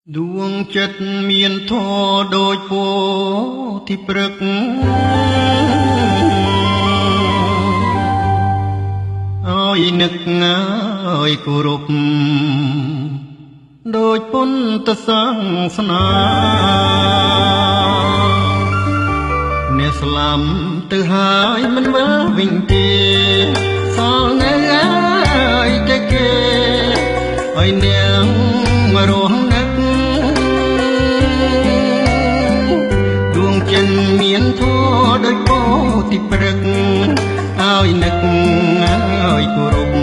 ដួងចិត្តមានធម៌ដូចពោធិព្រឹកឲ្យនឹកឲ្យគោរពដូចពុទ្ធសាសនាអ្នកស្លាប់ទៅហើយមិនវិលវិញទេសល់នៅឲ្យតែគេឲ្យនាងមករស់នឹកដួងចិត្តមានធម៌ដូចពោធិព្រឹកឲ្យនឹកឲ្យគោរព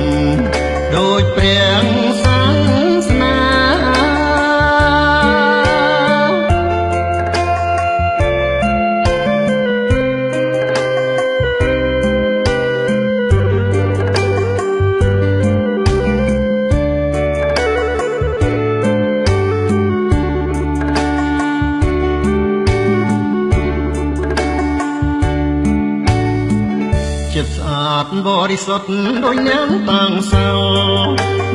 ដូចព្រះសាសនាចិត្តស្អាតបរិសុទ្ធដូចនាងតាំងសោ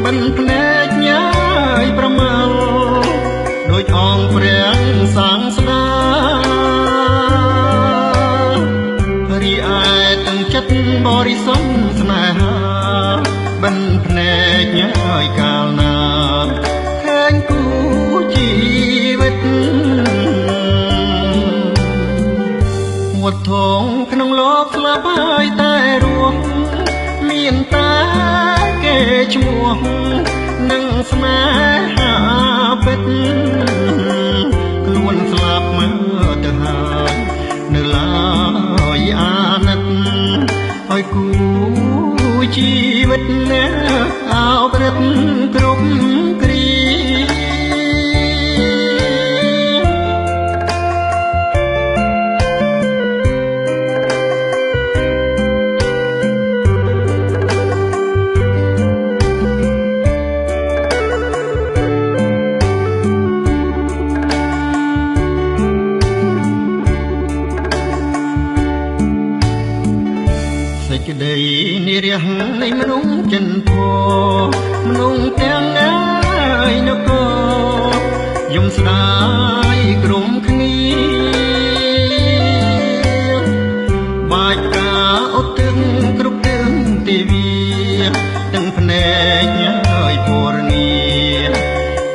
បិណ្ឌភ្នែកញ៉ាយប្រមើលដូចអង្គព្រះសាងស្ដារីឯទាំងចិត្តបរិសុទ្ធស្នេហាបិណ្ឌភ្នែកញ៉ាយកាលណាឃើញគូជីវិតវត្ថុក្នុងលោកស្លាប់ហើយតែរស់មានតែគេឈ្មោះនឹងស្នេហាពិតខ្លួនស្លាប់មើលទៅហើយនៅឡើយអាណិតឲ្យគូជីវិតអោបរិទ្ធគ្រប់គ្រាសេចក្តីនិរះនៃមនុស្សចិនធម៌មនុស្សទាំងណាយនគរយំស្ដាយក្រុមគ្នាបាច់ការអត់ទឹងគ្រប់ទឹងទេវីទាំងភ្នែកហើយពរនី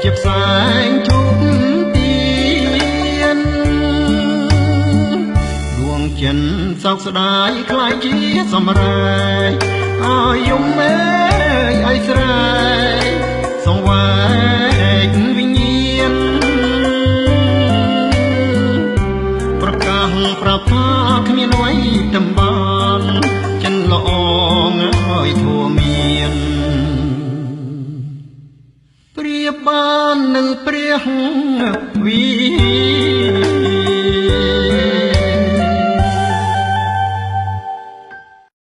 ជាផ្សែងជុំទៀនដួងចិនសោកស្ដាយខ្លាចជាសម្រែកឲ្យយំអើយឲ្យស្រែកសង្វែកវិញ្ញាណប្រកាសប្រាប់ថាគ្មានអ្វីតំបានចិនល្អងឲ្យធម៌មានប្រៀបបាននឹងព្រះវិ